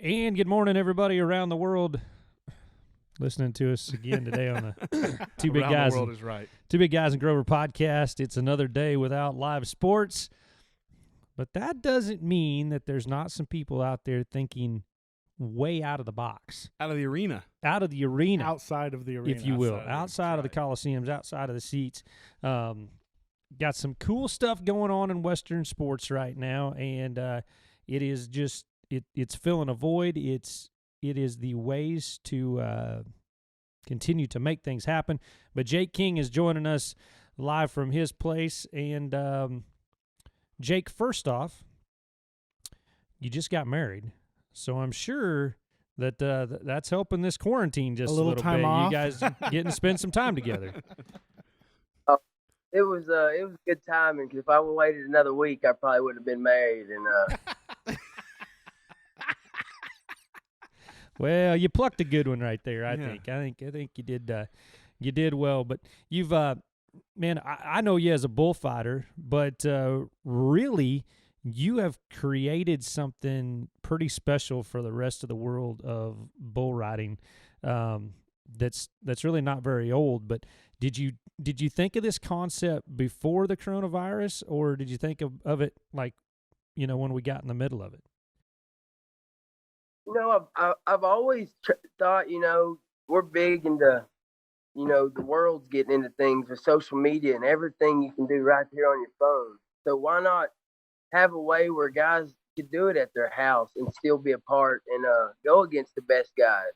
And good morning, everybody around the world listening to us again today on the Two Big Guys. The world is right. Two Big Guys and Grover podcast. It's another day without live sports, but that doesn't mean that there's not some people out there thinking way out of the box, Out of the arena. outside of the arena, if you will, Outside outside of the Coliseums, outside of the seats. Got some cool stuff going on in Western sports right now, and it is just. It's filling a void. It is the ways to continue to make things happen. But Jake King is joining us live from his place. And Jake, first off, you just got married, so I'm sure that that's helping this quarantine just a little time bit. off. You guys getting to spend some time together. It was good timing because if I would waited another week, I probably would have been married. And Well, you plucked a good one right there. I Yeah. think you did well. But you've man, I know you as a bullfighter, but really you have created something pretty special for the rest of the world of bull riding. That's really not very old. But did you think of this concept before the coronavirus, or did you think of it like when we got in the middle of it? I've always thought, we're big into, the world's getting into things with social media and everything you can do right here on your phone. So why not have a way where guys could do it at their house and still be a part and go against the best guys?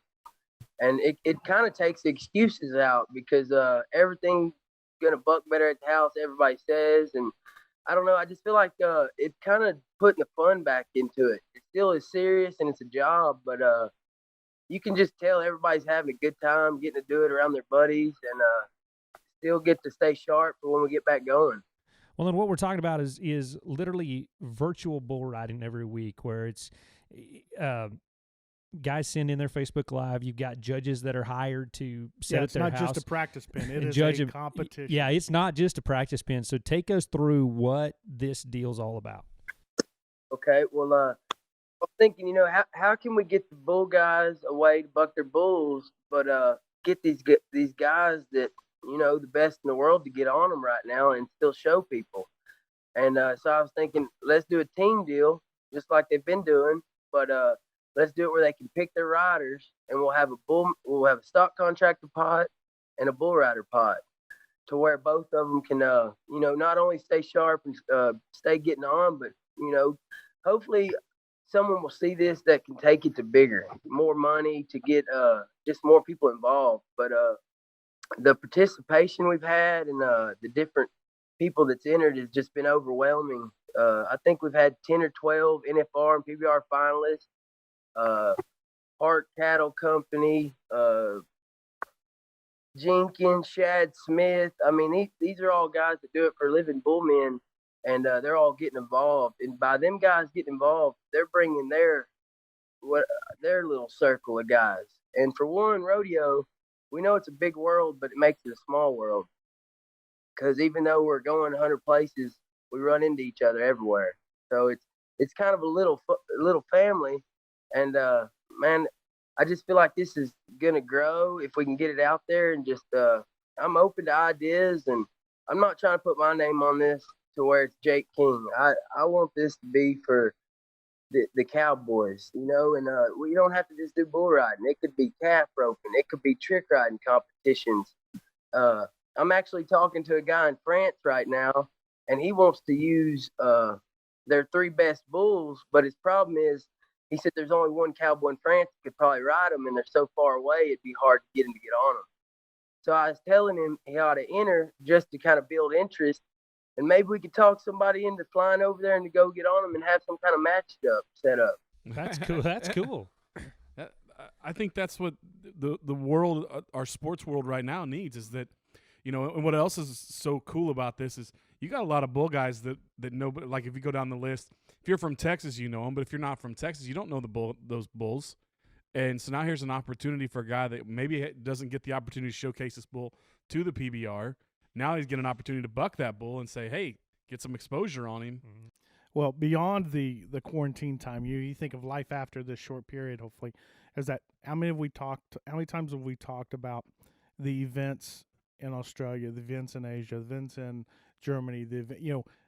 And it kind of takes the excuses out because everything's going to buck better at the house, everybody says. And I don't know. I just feel like it's kind of putting the fun back into it. It still is serious and it's a job, but you can just tell everybody's having a good time getting to do it around their buddies and still get to stay sharp for when we get back going. Well, then what we're talking about is literally virtual bull riding every week, where it's guys send in their Facebook Live. You've got judges that are hired to set at their house. It's not just a practice pin. It is judge a competition. Yeah, it's not just a practice pin. So take us through what this deal's all about. Okay, well, I'm thinking, how can we get the bull guys away to buck their bulls, but get these guys that, the best in the world to get on them right now and still show people. And so I was thinking, let's do a team deal, just like they've been doing, but let's do it where they can pick their riders, and we'll have a stock contractor pot and a bull rider pot, to where both of them can, not only stay sharp and stay getting on, but hopefully someone will see this that can take it to bigger, more money, to get just more people involved. But the participation we've had and the different people that's entered has just been overwhelming. I think we've had 10 or 12 NFR and PBR finalists. Hart Cattle Company, Jenkins, Shad Smith. I mean, these are all guys that do it for a living, bullmen, and they're all getting involved. And by them guys getting involved, they're bringing their little circle of guys. And for one, rodeo, we know it's a big world, but it makes it a small world. Because even though we're going 100 places, we run into each other everywhere. So it's kind of a little family. And, man, I just feel like this is going to grow if we can get it out there. And just I'm open to ideas. And I'm not trying to put my name on this to where it's Jake King. I want this to be for the cowboys, and we don't have to just do bull riding. It could be calf roping. It could be trick riding competitions. I'm actually talking to a guy in France right now, and he wants to use their 3 best bulls. But his problem is, he said there's only one cowboy in France that could probably ride them, and they're so far away, it'd be hard to get him to get on them. So I was telling him he ought to enter just to kind of build interest, and maybe we could talk somebody into flying over there and to go get on them and have some kind of match set up. That's cool. That's cool. I think that's what the world, our sports world right now needs, is that, and what else is so cool about this is you got a lot of bull guys that nobody, like if you go down the list, if you're from Texas, you know them, but if you're not from Texas, you don't know those bulls. And so now here's an opportunity for a guy that maybe doesn't get the opportunity to showcase this bull to the PBR. Now he's getting an opportunity to buck that bull and say, hey, get some exposure on him. Well, beyond the quarantine time, you think of life after this short period. Hopefully, is that how many times have we talked about the events in Australia, the events in Asia, the events in Germany,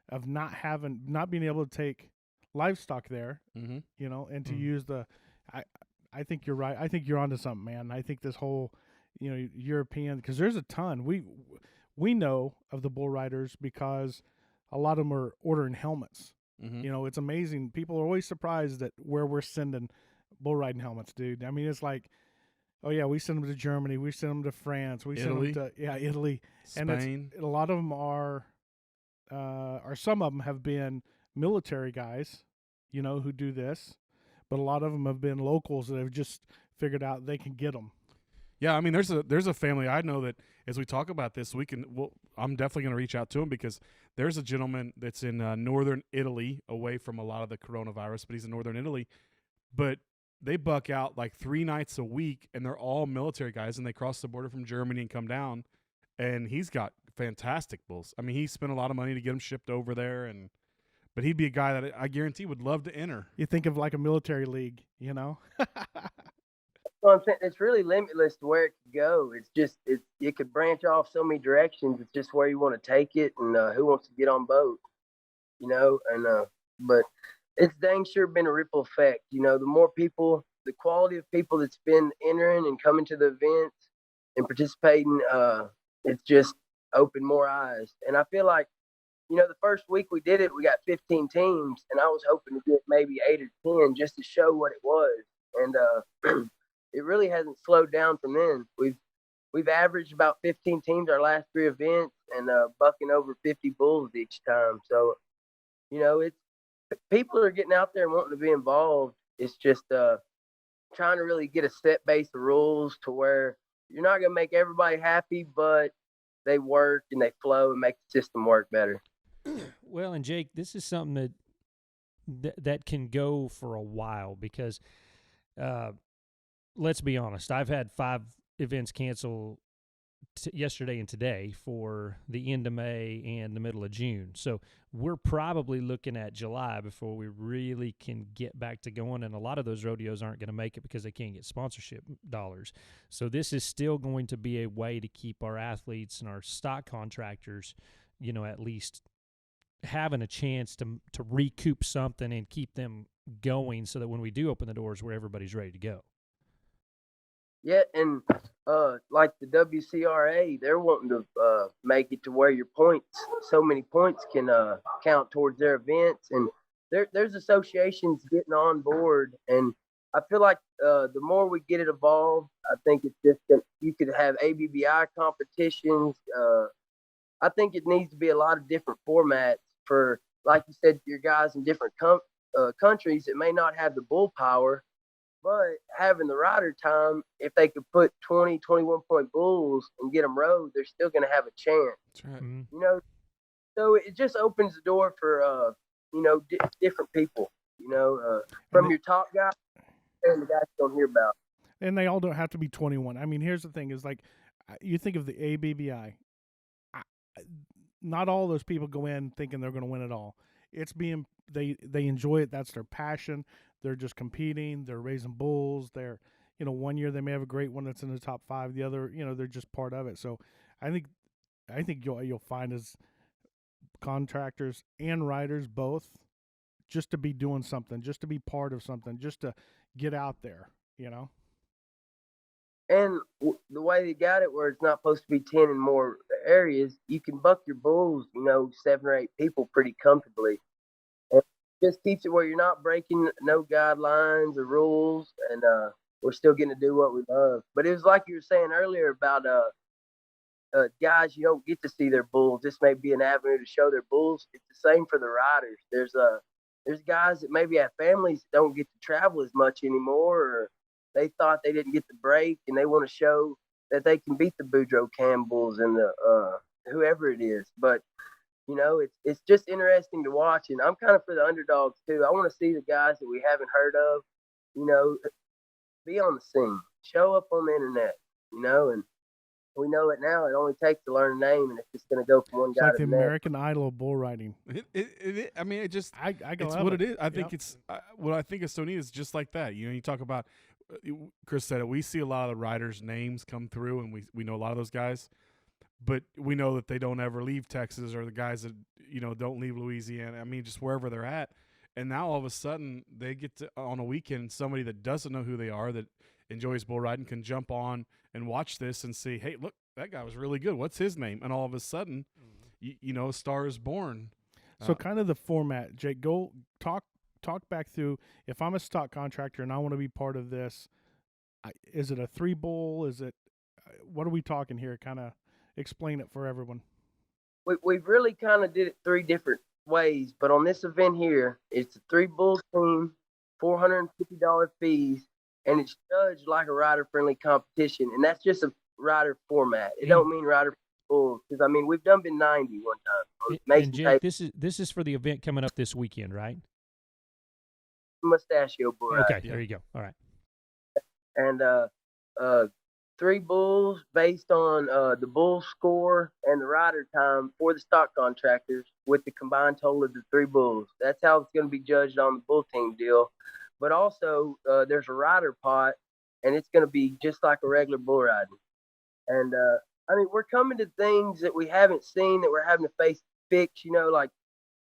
of not being able to take livestock there, Mm-hmm. and to use the. I think you're right. I think you're onto something, man. I think this whole, European, because there's a ton. We know of the bull riders because a lot of them are ordering helmets. Mm-hmm. It's amazing. People are always surprised at where we're sending bull riding helmets, dude. I mean, it's like, oh yeah, we send them to Germany, we send them to France, we Italy. send them to Italy, Spain. and a lot of them are some of them have been military guys, who do this, but a lot of them have been locals that have just figured out they can get them. Yeah, I mean, there's a family I know that as we talk about this, I'm definitely going to reach out to him because there's a gentleman that's in northern Italy, away from a lot of the coronavirus, but he's in northern Italy. But they buck out like 3 nights a week, and they're all military guys, and they cross the border from Germany and come down, and he's got fantastic bulls. I mean, he spent a lot of money to get them shipped over there, but he'd be a guy that I guarantee would love to enter. You think of like a military league, So I'm saying it's really limitless to where it could go. It's just it could branch off so many directions. It's just where you want to take it and who wants to get on boat, but it's dang sure been a ripple effect. The more people, the quality of people that's been entering and coming to the events and participating, it's just opened more eyes. And I feel like, the first week we did it, we got 15 teams, and I was hoping to get maybe 8 or 10 just to show what it was. And it really hasn't slowed down from then. We've averaged about 15 teams our last 3 events, and bucking over 50 bulls each time. So, it's people are getting out there and wanting to be involved. It's just trying to really get a set base of rules to where you're not going to make everybody happy, but they work and they flow and make the system work better. Well, and Jake, this is something that can go for a while because let's be honest, I've had 5 events cancel yesterday and today for the end of May and the middle of June. So we're probably looking at July before we really can get back to going, and a lot of those rodeos aren't going to make it because they can't get sponsorship dollars. So this is still going to be a way to keep our athletes and our stock contractors, at least having a chance to recoup something and keep them going so that when we do open the doors, where everybody's ready to go. Yeah, and like the WCRA, they're wanting to make it to where your points, so many points can count towards their events, and there's associations getting on board, and I feel like the more we get it evolved, I think it's just you could have ABBI competitions. I think it needs to be a lot of different formats for, like you said, your guys in different countries that may not have the bull power. But having the rider time, if they could put 20, 21 point bulls and get them rode, they're still going to have a chance. That's right. Mm-hmm. So it just opens the door for, different people, from your top guy and the guys you don't hear about. And they all don't have to be 21. I mean, here's the thing is like, you think of the ABBI, not all those people go in thinking they're going to win it all. It's they enjoy it. That's their passion. They're just competing. They're raising bulls. They're, one year they may have a great one that's in the top 5. The other, they're just part of it. So I think you'll find as contractors and riders both just to be doing something, just to be part of something, just to get out there, And the way they got it, where it's not supposed to be 10 in more areas, you can buck your bulls, 7 or 8 people pretty comfortably. And just keeps it where you're not breaking no guidelines or rules, and we're still getting to do what we love. But it was like you were saying earlier about guys, you don't get to see their bulls. This may be an avenue to show their bulls. It's the same for the riders. There's guys that maybe have families that don't get to travel as much anymore, or they thought they didn't get the break, and they want to show that they can beat the Boudreaux Campbells and the whoever it is. But it's just interesting to watch, and I'm kind of for the underdogs too. I want to see the guys that we haven't heard of, be on the scene, show up on the internet, and we know it now. It only takes to learn a name, and it's just going to go from one It's guy like to the the next. American Idol of bull riding. I mean, it just I it's love what it is. I think Yep. it's what I think is so neat is just like that. You know, you talk about Cris said it. We see a lot of the riders' names come through, and we know a lot of those guys, but we know that they don't ever leave Texas, or the guys that don't leave Louisiana. I mean, just wherever they're at. And now all of a sudden they get to, on a weekend, somebody that doesn't know who they are, that enjoys bull riding, can jump on and watch this and see, hey, look, that guy was really good. What's his name? And all of a sudden, a star is born. So kind of the format, Jake, go talk back through, if I'm a stock contractor and I want to be part of this, is it a 3-bull? Is it, what are we talking here? Kind of explain it for everyone. We've really kind of did it 3 different ways, but on this event here, it's a 3-bull team, $450 fees, and it's judged like a rider-friendly competition, and that's just a rider format. It don't mean rider bulls, because I mean we've done been 90 one time. And Jake, this is for the event coming up this weekend, right? Mustachio bull ride. Okay, there you go. All right. And 3 bulls based on the bull score and the rider time for the stock contractors with the combined total of the 3 bulls. That's how it's going to be judged on the bull team deal. But also there's a rider pot, and it's going to be just like a regular bull riding. And I mean, we're coming to things that we haven't seen that we're having to fix, like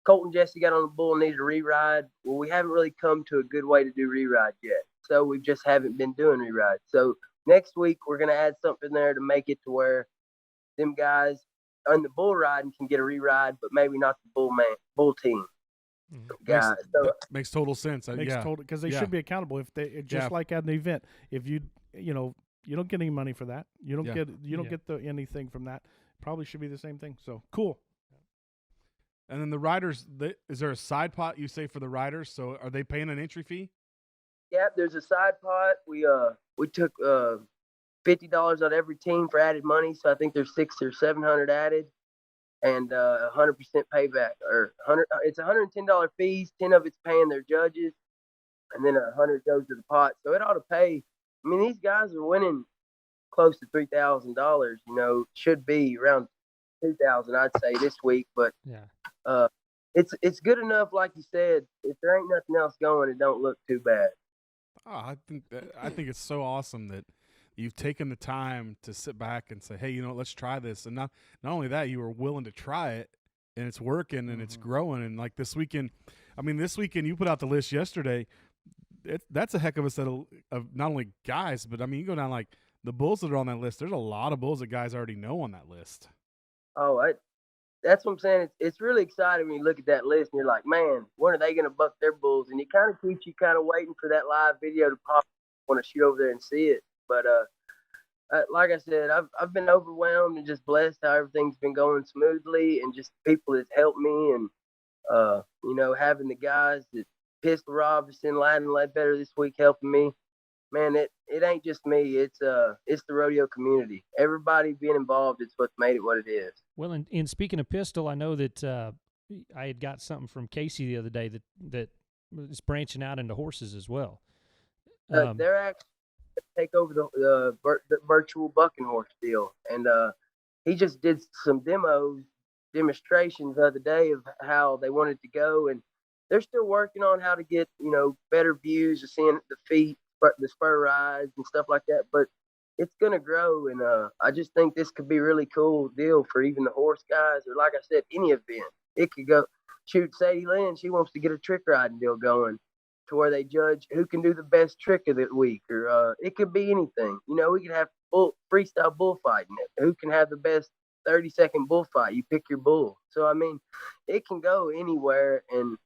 Colton Jesse got on the bull and needed a re-ride. Well, we haven't really come to a good way to do re-rides yet. So we just haven't been doing re-rides. So next week, we're going to add something there to make it to where them guys on the bull riding can get a re-ride, but maybe not the bull team guys. Makes total sense. Because they should be accountable. If they just like at an event, if you don't get any money for that, you don't get anything from that. Probably should be the same thing. So cool. And then the riders, is there a side pot you say for the riders? So are they paying an entry fee? Yeah, there's a side pot. We took $50 out of every team for added money, so I think there's 600 or 700 added, and 100% payback. It's $110 fees. 10 of it's paying their judges, and then 100 goes to the pot. So it ought to pay. I mean, these guys are winning close to $3,000. Should be around 2,000, I'd say, this week. But it's good enough, like you said. If there ain't nothing else going, it don't look too bad. Oh, I think it's so awesome that you've taken the time to sit back and say, hey, let's try this. And not only that, you were willing to try it, and it's working and it's growing. And like this weekend you put out the list yesterday. That's a heck of a set of not only guys, but I mean, you go down like the bulls that are on that list. There's a lot of bulls that guys already know on that list. Oh, that's what I'm saying. It's really exciting when you look at that list and you're like, man, when are they going to buck their bulls? And it kind of keeps you kind of waiting for that live video to pop. Want to shoot over there and see it. But like I said, I've been overwhelmed and just blessed how everything's been going smoothly, and just people that's helped me, and having the guys that Pistol Robinson, Landon Ledbetter this week helping me. Man, it ain't just me. It's the rodeo community. Everybody being involved is what's made it what it is. Well, and speaking of Pistol, I know that I had got something from Casey the other day that is branching out into horses as well. They're actually take over the virtual bucking horse deal, and he just did some demonstrations the other day of how they wanted to go, and they're still working on how to get better views of seeing the feet, the spur rides and stuff like that. But it's gonna grow, and I just think this could be a really cool deal for even the horse guys, or like I said, any event. It could go. Shoot, Sadie Lynn, she wants to get a trick riding deal going, to where they judge who can do the best trick of the week, or it could be anything. We could have freestyle bullfighting. Who can have the best 30-second bullfight? You pick your bull. So I mean, it can go anywhere, and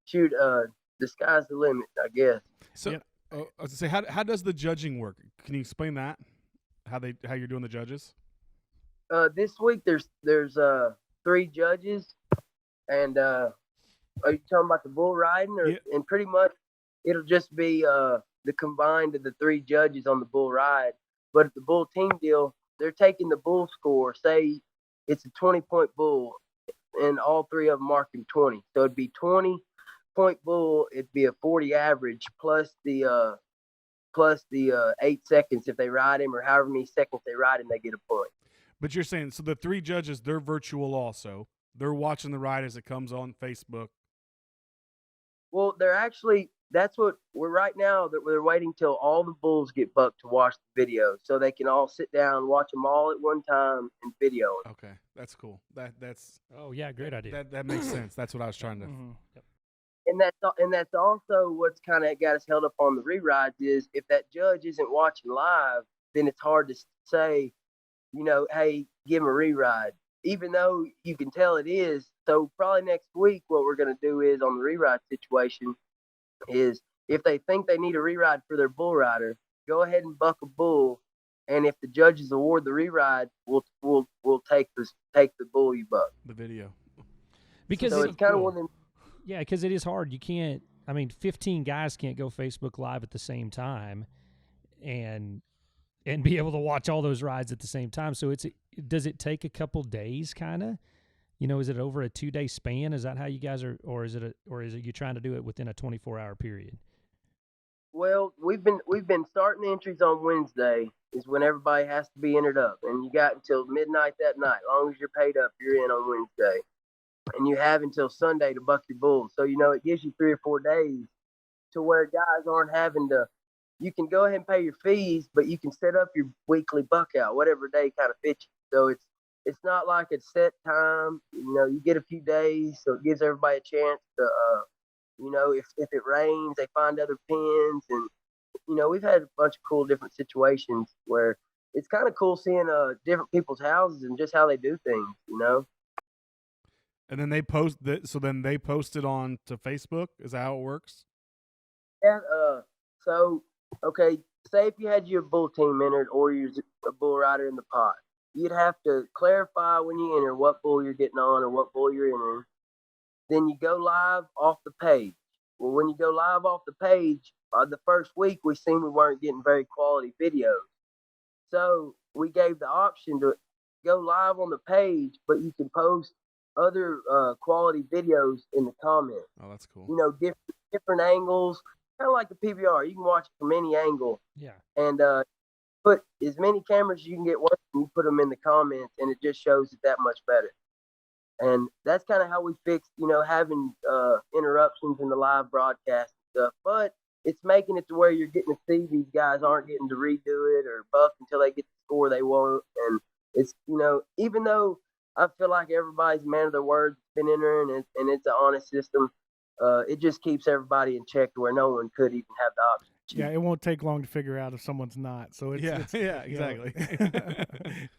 shoot, the sky's the limit, I guess. So I was gonna say, how does the judging work? Can you explain that? How you're doing the judges? This week there's 3 judges, and are you talking about the bull riding, or? Yeah. And pretty much it'll just be the combined of the 3 judges on the bull ride. But the bull team deal, they're taking the bull score. Say it's a 20-point bull, and all 3 of them marking 20. So it'd be 20-point bull. It'd be a 40 average plus the 8 seconds if they ride him, or however many seconds they ride him, they get a point. But you're saying so the 3 judges, they're virtual also. They're watching the ride as it comes on Facebook. Well, they're actually that's what we're right now that we're waiting till all the bulls get bucked to watch the video, so they can all sit down, watch them all at one time, and video it. Okay, that's cool. That's Oh yeah, great idea. that makes sense. That's what I was trying to. And that's also what's kind of got us held up on the rerides is if that judge isn't watching live, then it's hard to say, hey, give him a reride, even though you can tell it is. So probably next week, what we're going to do is on the reride situation is if they think they need a reride for their bull rider, go ahead and buck a bull, and if the judges award the reride, we'll take the bull you buck. The video. Because so it's kind of one of them. Yeah, because it is hard. You can't. I mean, 15 guys can't go Facebook Live at the same time, and be able to watch all those rides at the same time. So does it take a couple days, kind of? Is it over a 2-day span? Is that how you guys are, or is it you trying to do it within a 24-hour period? Well, we've been starting entries on Wednesday is when everybody has to be entered up, and you got until midnight that night. As long as you're paid up, you're in on Wednesday, and you have until Sunday to buck your bulls. So it gives you 3 or 4 days to where guys aren't having to. You can go ahead and pay your fees, but you can set up your weekly buck out, whatever day kind of fits you. So it's not like a set time. You get a few days, so it gives everybody a chance to, if it rains, they find other pens. And, we've had a bunch of cool different situations where it's kind of cool seeing different people's houses and just how they do things, And then they post that. So then they post it on to Facebook. Is that how it works? Yeah. So, okay, say if you had your bull team entered or you're a bull rider in the pot, you'd have to clarify when you enter what bull you're getting on or what bull you're entering. Then you go live off the page. Well, when you go live off the page, the first week we seen we weren't getting very quality videos. So we gave the option to go live on the page, but you can post other quality videos in the comments. Oh, that's cool. Different angles, kind of like the PBR. You can watch it from any angle. Yeah. And put as many cameras as you can get working, you put them in the comments, and it just shows it that much better. And that's kind of how we fixed, having interruptions in the live broadcast and stuff. But it's making it to where you're getting to see these guys aren't getting to redo it or buck until they get the score they want. And it's, even though I feel like everybody's a man of their word, been entering, and it's an honest system, it just keeps everybody in check to where no one could even have the option. Yeah, it won't take long to figure out if someone's not. So it's exactly.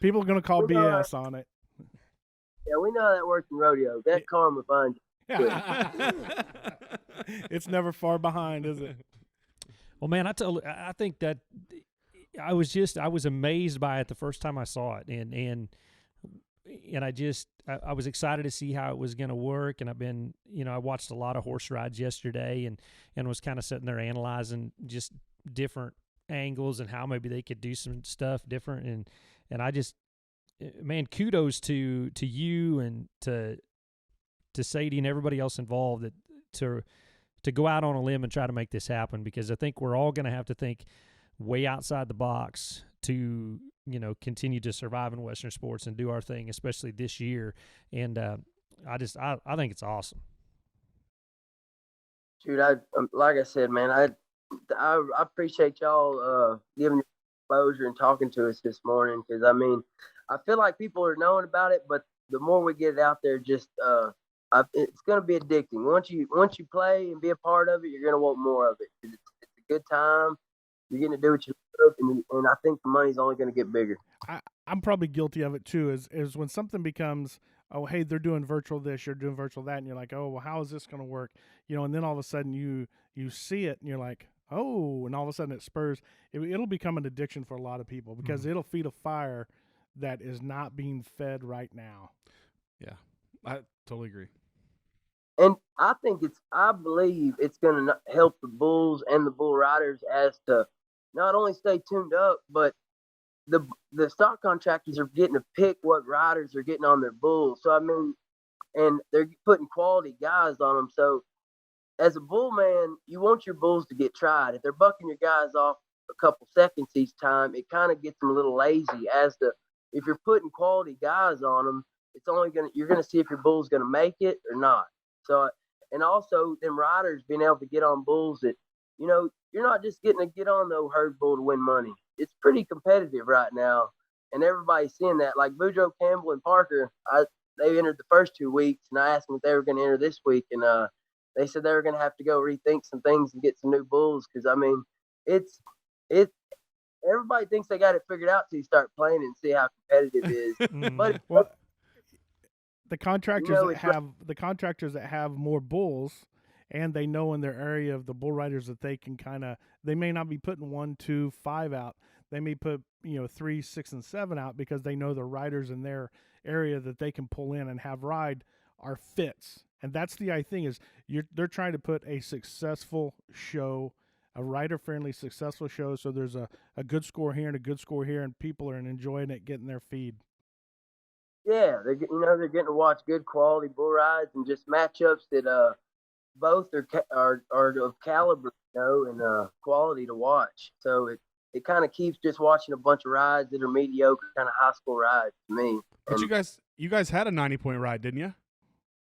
People are going to call BS on it. Yeah, we know how that works in rodeo. That karma finds you. It's never far behind, is it? Well, man, I think that I was amazed by it the first time I saw it, and I was excited to see how it was going to work. And I've been, I watched a lot of horse rides yesterday, and was kind of sitting there analyzing just different angles and how maybe they could do some stuff different. And I just, man, kudos to you and to Sadie and everybody else involved to go out on a limb and try to make this happen, because I think we're all going to have to think way outside the box to continue to survive in Western sports and do our thing, especially this year. And I think it's awesome. Dude, like I said, man, I appreciate y'all giving exposure and talking to us this morning, because I feel like people are knowing about it, but the more we get it out there, just it's going to be addicting. Once you play and be a part of it, you're going to want more of it. It's a good time. You're getting to do what you love, and I think the money's only going to get bigger. I'm probably guilty of it too. Is when something becomes, oh, hey, they're doing virtual this, you're doing virtual that, and you're like, oh, well, how is this going to work? And then all of a sudden you see it, and you're like, oh, and all of a sudden it spurs. It'll become an addiction for a lot of people, because it'll feed a fire that is not being fed right now. Yeah, I totally agree. And I believe it's going to help the bulls and the bull riders as to not only stay tuned up, but the stock contractors are getting to pick what riders are getting on their bulls. So, and they're putting quality guys on them. So as a bull man, you want your bulls to get tried. If they're bucking your guys off a couple seconds each time, it kind of gets them a little lazy as to if you're putting quality guys on them, you're gonna see if your bull's gonna make it or not. So, and also them riders being able to get on bulls that, you're not just getting to get on the herd bull to win money. It's pretty competitive right now, and everybody's seeing that. Like Boudreaux Campbell and Parker, they entered the first 2 weeks, and I asked them if they were going to enter this week, and they said they were going to have to go rethink some things and get some new bulls because it. Everybody thinks they got it figured out till you start playing and see how competitive it is. But well, the contractors that have more bulls, and they know in their area of the bull riders that they can they may not be putting 1, 2, 5 out. They may put 3, 6, and 7 out because they know the riders in their area that they can pull in and have ride are fits. And that's the thing is they're trying to put a successful show, a rider-friendly, successful show. So there's a good score here and a good score here, and people are enjoying it, getting their feed. Yeah, they're getting to watch good quality bull rides and just matchups that both are of caliber, and quality to watch. So it kind of keeps just watching a bunch of rides that are mediocre, kind of high school rides to me. But you guys had a 90-point ride, didn't you,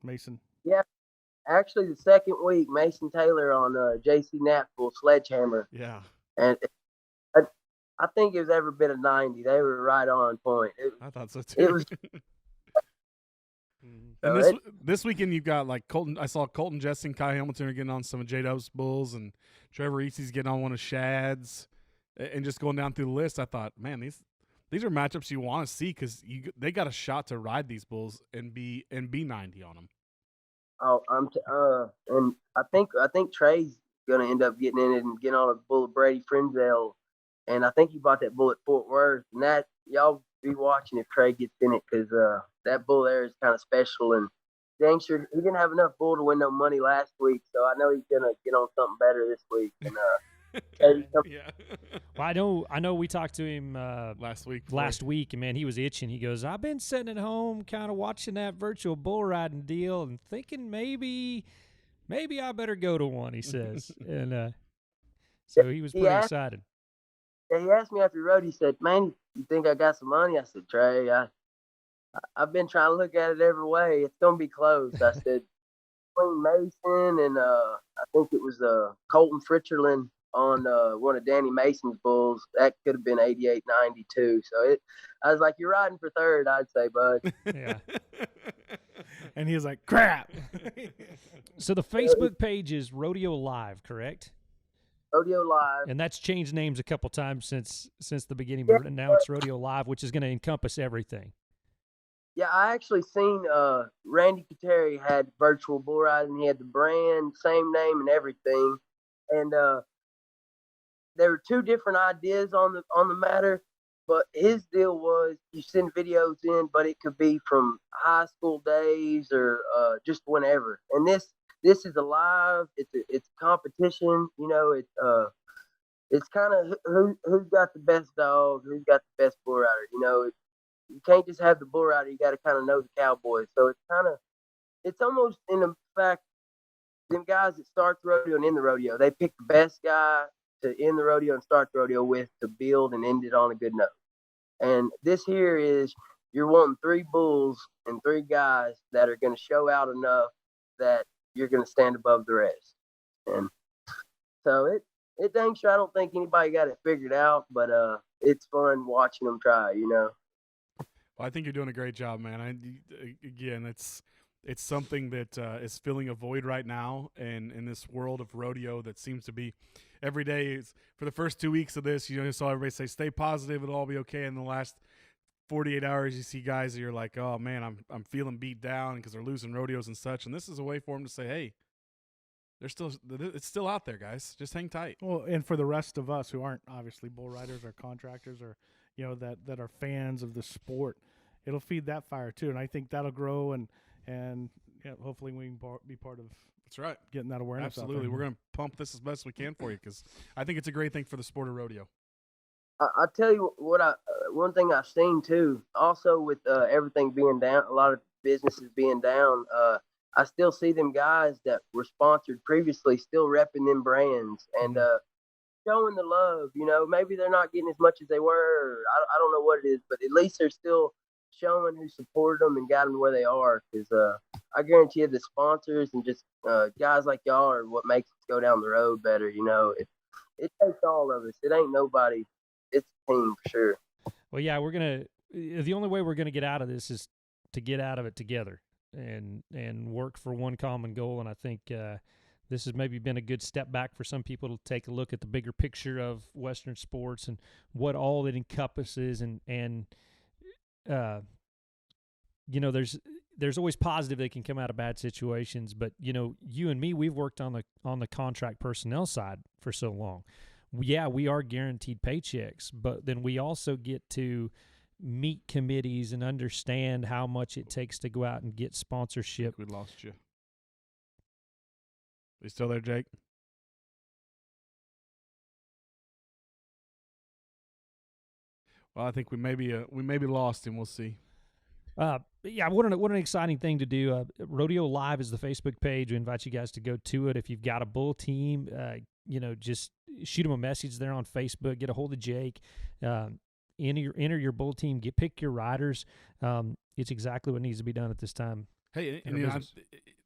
Mason? Yeah, actually the second week, Mason Taylor on JC Knappville Sledgehammer. Yeah, and I think it was every bit of 90. They were right on point. I thought so too. It was. And this weekend you've got like Colton. I saw Colton Jesse and Kai Hamilton are getting on some of J-Dub's bulls, and Trevor Eastie's getting on one of Shad's, and just going down through the list. I thought, man, these are matchups you want to see because they got a shot to ride these bulls and be 90 on them. Oh, and I think Trey's gonna end up getting in it and getting on a bull of Brady Frenzel, and I think he bought that bull at Fort Worth, and that y'all be watching if Trey gets in it because that bull there is kind of special, and dang sure he didn't have enough bull to win no money last week, so I know he's gonna get on something better this week. And yeah. Well, I know we talked to him last week, and man, he was itching. He goes, I've been sitting at home kind of watching that virtual bull riding deal and thinking maybe I better go to one, he says. And so he was pretty excited. Yeah, he asked me after he rode, he said, man, you think I got some money? I said, Trey, I've been trying to look at it every way. It's going to be close. I said, between Mason and I think it was Colton Fritcherland on one of Danny Mason's bulls, that could have been 88, 92. So I was like, you're riding for third, I'd say, bud. Yeah. And he was like, crap. So the Facebook page is Rodeo Live, correct? Rodeo Live. And that's changed names a couple times since the beginning, but now it's Rodeo Live, which is going to encompass everything. Yeah, I actually seen Randy Kateri had virtual bull riding. He had the brand, same name and everything. And there were two different ideas on the matter, but his deal was you send videos in, but it could be from high school days or just whenever. And this is a live. It's a competition. It's kind of who's got the best dog, who's got the best bull rider. You can't just have the bull rider. You got to kind of know the cowboy. So it's almost in the fact, them guys that start the rodeo and end the rodeo, they pick the best guy to end the rodeo and start the rodeo with to build and end it on a good note. And this here is you're wanting 3 bulls and 3 guys that are going to show out enough that you're going to stand above the rest. And so it dang sure I don't think anybody got it figured out, but it's fun watching them try, Well, I think you're doing a great job, man. Again, it's something that is filling a void right now, and in this world of rodeo that seems to be every day. For the first 2 weeks of this, you saw everybody say, "Stay positive, it'll all be okay." In the last 48 hours, you see guys that you're like, "Oh man, I'm feeling beat down because they're losing rodeos and such." And this is a way for them to say, "Hey, it's still out there, guys. Just hang tight." Well, and for the rest of us who aren't obviously bull riders or contractors or that are fans of the sport, it'll feed that fire too, and I think that'll grow and hopefully we can be part of. That's right, getting that awareness. Absolutely, we're gonna pump this as best we can for you because I think it's a great thing for the sport of rodeo. I tell you one thing I've seen too. Also with everything being down, a lot of businesses being down. I still see them guys that were sponsored previously still repping them brands and showing the love. Maybe they're not getting as much as they were. Or I don't know what it is, but at least they're still showing who supported them and got them where they are. Because I guarantee you, the sponsors and just guys like y'all are what makes us go down the road better. It takes all of us. It ain't nobody. It's a team for sure. Well, yeah, the only way we're gonna get out of this is to get out of it together and work for one common goal. And I think this has maybe been a good step back for some people to take a look at the bigger picture of Western sports and what all it encompasses. And there's always positive that can come out of bad situations. But you and me, we've worked on the contract personnel side for so long. Yeah, we are guaranteed paychecks, but then we also get to meet committees and understand how much it takes to go out and get sponsorship. We lost you. You still there, Jake? Well, I think we may be lost him. We'll see. Yeah, what an exciting thing to do. Rodeo Live is the Facebook page. We invite you guys to go to it. If you've got a bull team, just shoot them a message there on Facebook. Get a hold of Jake. Enter your bull team. Pick your riders. It's exactly what needs to be done at this time. Hey,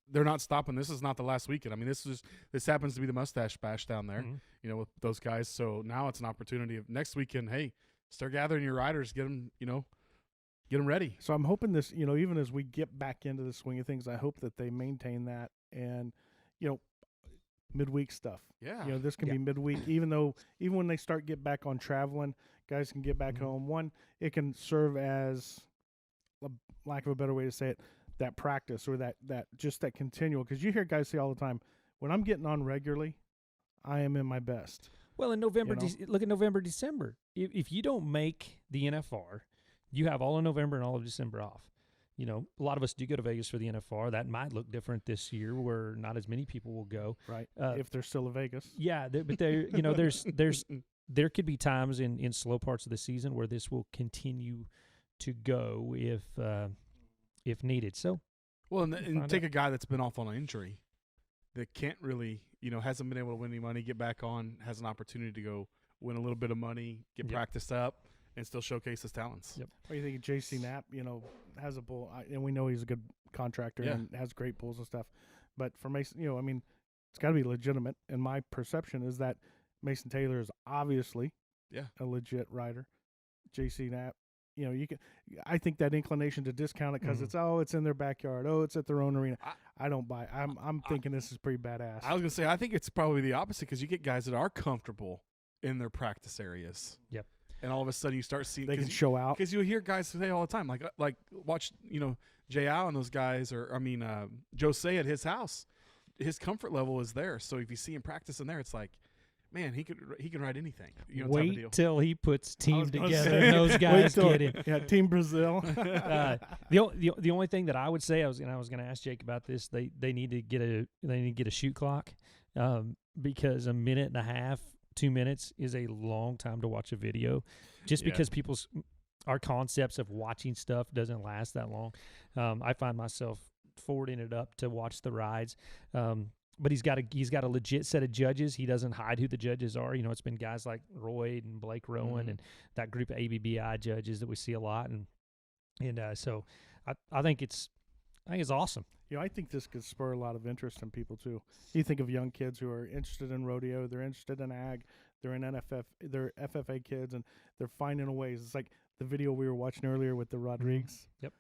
they're not stopping. This is not the last weekend. I mean, this happens to be the Mustache Bash down there, with those guys. So now it's an opportunity of next weekend. Hey, start gathering your riders. Get them, get them ready. So I'm hoping this, even as we get back into the swing of things, I hope that they maintain that and, midweek stuff. Yeah. This can be midweek, even when they get back on traveling, guys can get back home. One, it can serve as, lack of a better way to say it, that practice or that continual. Because you hear guys say all the time, when I'm getting on regularly, I am in my best. Well, in November, look at November, December. If you don't make the NFR, you have all of November and all of December off. A lot of us do go to Vegas for the NFR. That might look different this year, where not as many people will go. Right, if they're still in Vegas. Yeah, but there could be times in slow parts of the season where this will continue to go if needed. So, well, and take a guy that's been off on an injury that can't really, hasn't been able to win any money, get back on, has an opportunity to go win a little bit of money, get practiced up, and still showcase his talents. Yep. What do you think of JC Knapp? Has a bull, and we know he's a good contractor and has great bulls and stuff. But for Mason, it's got to be legitimate. And my perception is that Mason Taylor is obviously a legit rider. JC Knapp, I think that inclination to discount it because it's in their backyard. Oh, it's at their own arena. I don't buy it. I'm thinking this is pretty badass. I was gonna say I think it's probably the opposite because you get guys that are comfortable in their practice areas. Yep. And all of a sudden you start seeing they can show out because you hear guys say all the time like watch Jay Al and those guys Jose at his house, his comfort level is there. So if you see him practicing there, it's like, man, he can ride anything. Wait type of deal. till he puts team together and those guys get it. Yeah, Team Brazil. The only thing that I would say I was going to ask Jake about this. They need to get a shoot clock because a minute and a half, 2 minutes is a long time to watch a video, just because our concepts of watching stuff doesn't last that long. I find myself forwarding it up to watch the rides. But he's got a legit set of judges. He doesn't hide who the judges are. It's been guys like Roy and Blake Rowan and that group of ABBI judges that we see a lot. And so I think it's awesome. I think this could spur a lot of interest in people too. You think of young kids who are interested in rodeo, they're interested in ag, they're in NFF, they're FFA kids, and they're finding a ways. It's like the video we were watching earlier with the Rodriguez. Yep.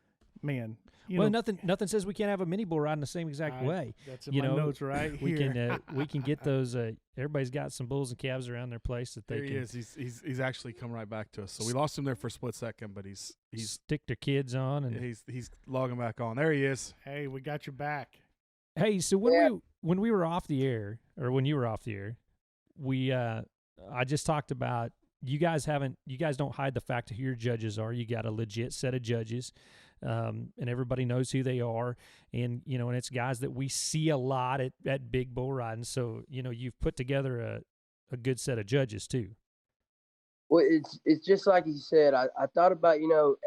Man, nothing says we can't have a mini bull ride in the same exact way. That's in my notes right here. We can get those. Everybody's got some bulls and calves around their place that they there he can. Is. He's actually come right back to us. So we lost him there for a split second, but he's stick their kids on and he's logging back on. There he is. Hey, we got your back. Hey, so when we were off the air, or when you were off the air, I just talked about you guys don't hide the fact of who your judges are. You got a legit set of judges. And everybody knows who they are, and and it's guys that we see a lot at big bull riding. So you've put together a good set of judges too. Well, it's just like you said. I thought about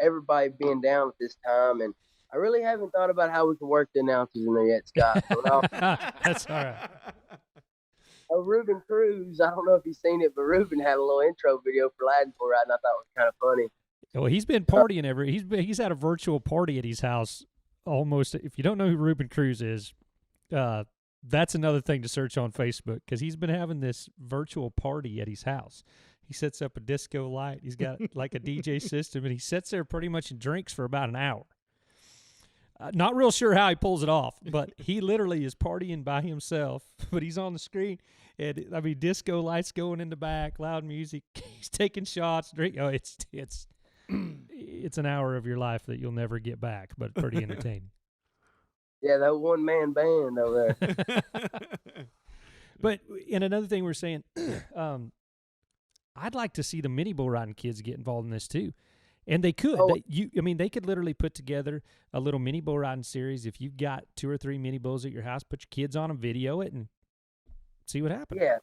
everybody being down at this time, and I really haven't thought about how we can work the announcers in there yet, Scott. So That's all right. Ruben Cruz, I don't know if you've seen it, but Ruben had a little intro video for Latin Bull Riding. I thought it was kind of funny. Well, he's been partying he's had a virtual party at his house almost. If you don't know who Ruben Cruz is, that's another thing to search on Facebook because he's been having this virtual party at his house. He sets up a disco light. He's got like a DJ system, and he sits there pretty much and drinks for about an hour. Not real sure how he pulls it off, but he literally is partying by himself. But he's on the screen, and I mean, disco lights going in the back, loud music. He's taking shots, drink. Oh, it's it's an hour of your life that you'll never get back, but pretty entertaining. Yeah, that one-man band over there. But and another thing we're saying, I'd like to see the mini bull riding kids get involved in this too. And they could. Oh. They could literally put together a little mini bull riding series. If you've got 2 or 3 mini bulls at your house, put your kids on them, video it, and see what happens. Yeah,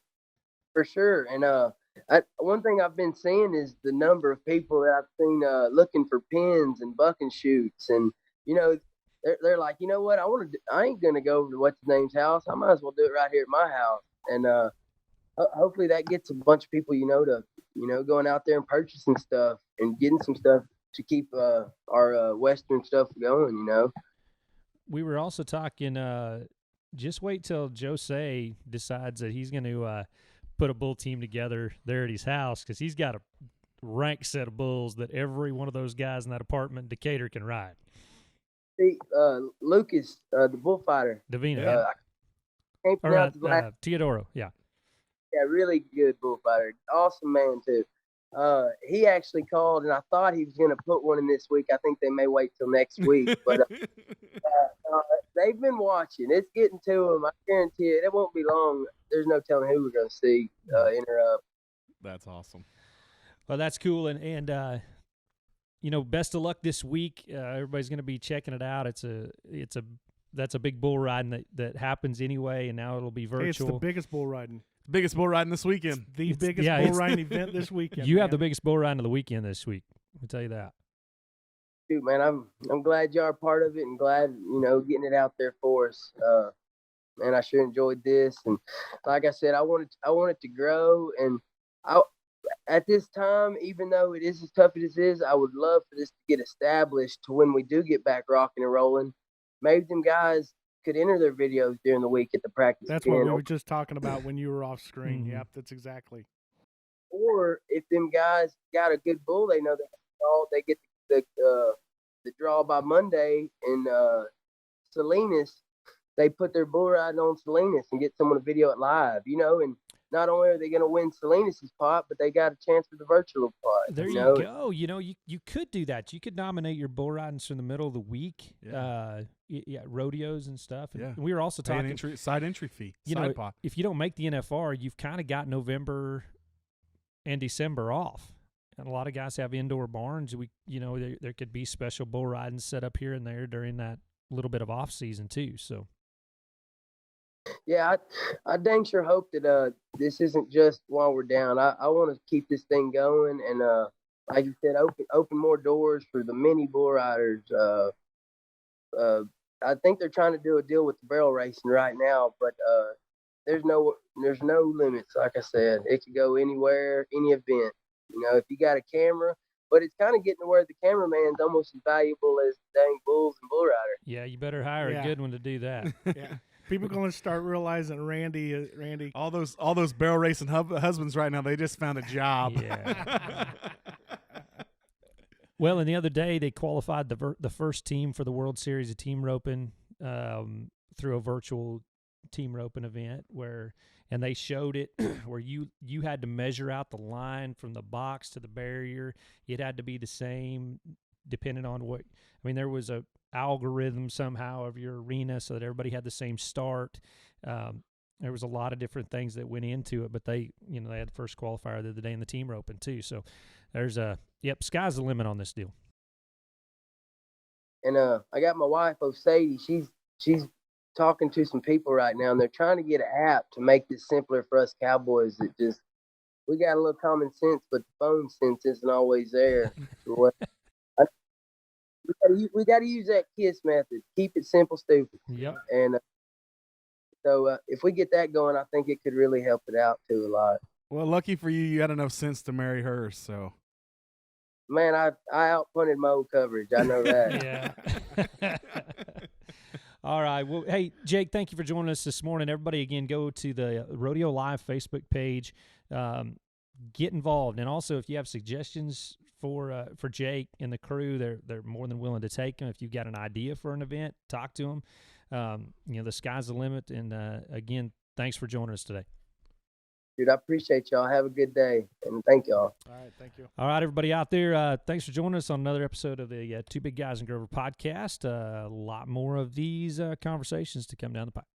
for sure. And one thing I've been seeing is the number of people that I've seen looking for pins and bucking shoots, and they're like, you know what, I ain't gonna go over to what's his name's house. I might as well do it right here at my house. And hopefully that gets a bunch of people, to going out there and purchasing stuff and getting some stuff to keep our Western stuff going. We were also talking. Just wait till Jose decides that he's going to put a bull team together there at his house because he's got a rank set of bulls that every one of those guys in that apartment in Decatur can ride. See, Lucas, the bullfighter. Davina. I can't pronounce his last. Teodoro, yeah. Yeah, really good bullfighter. Awesome man, too. He actually called, and I thought he was going to put one in this week. I think they may wait till next week. But they've been watching. It's getting to them. I guarantee it won't be long. There's no telling who we're going to see interrupt. That's awesome. Well, that's cool. And best of luck this week. Everybody's going to be checking it out. That's a big bull riding that happens anyway, and now it'll be virtual. Hey, it's the biggest bull riding. Biggest bull riding this weekend. The biggest bull riding event this weekend. You have the biggest bull riding of the weekend this week. I'll tell you that. Dude, man, I'm glad y'all are part of it, and glad getting it out there for us. Man, I sure enjoyed this, and like I said, I want it to grow, and at this time, even though it is as tough as it is, I would love for this to get established to when we do get back rocking and rolling. Maybe them guys could enter their videos during the week at the practice. That's what we were just talking about when you were off screen. Mm-hmm. Yep, that's exactly. Or if them guys got a good bull, they know they get the draw by Monday in Salinas. They put their bull riding on Salinas and get someone to video it live, and not only are they going to win Salinas' pot, but they got a chance for the virtual pot. There you go. You could do that. You could nominate your bull ridings from the middle of the week. Rodeos and stuff. And we were also talking side entry fee. Pot. If you don't make the NFR, you've kind of got November and December off. And a lot of guys have indoor barns. There could be special bull riding set up here and there during that little bit of off season too. So. Yeah, I dang sure hope that this isn't just while we're down. I want to keep this thing going, and like you said, open more doors for the mini bull riders. I think they're trying to do a deal with the barrel racing right now, but there's no limits. Like I said, it could go anywhere, any event. If you got a camera, but it's kind of getting to where the cameraman's almost as valuable as the dang bulls and bull rider. Yeah, you better hire a good one to do that. Yeah. People are going to start realizing Randy. All those barrel racing husbands right now, they just found a job. Yeah. Well, and the other day they qualified the first team for the World Series of Team Roping through a virtual team roping event and they showed it where you had to measure out the line from the box to the barrier. It had to be the same depending on there was a algorithm somehow of your arena so that everybody had the same start. There was a lot of different things that went into it, but they had the first qualifier the other day in the team roping too. So there's sky's the limit on this deal. And I got my wife, Sadie. She's talking to some people right now, and they're trying to get an app to make this simpler for us cowboys. We got a little common sense, but the phone sense isn't always there. We got to use that KISS method. Keep it simple, stupid. Yep. And So if we get that going, I think it could really help it out too a lot. Well, lucky for you, you had enough sense to marry her. So, Man, I outpunted my old coverage. I know that. Yeah. All right. Well, hey, Jake, thank you for joining us this morning. Everybody, again, go to the Rodeo Live Facebook page. Get involved. And also, if you have suggestions for Jake and the crew, they're more than willing to take them. If you've got an idea for an event, talk to them. The sky's the limit. And, again, thanks for joining us today. Dude, I appreciate y'all. Have a good day, and thank y'all. All right, thank you. All right, everybody out there, thanks for joining us on another episode of the Two Big Guys in Grover podcast. A lot more of these conversations to come down the pipe.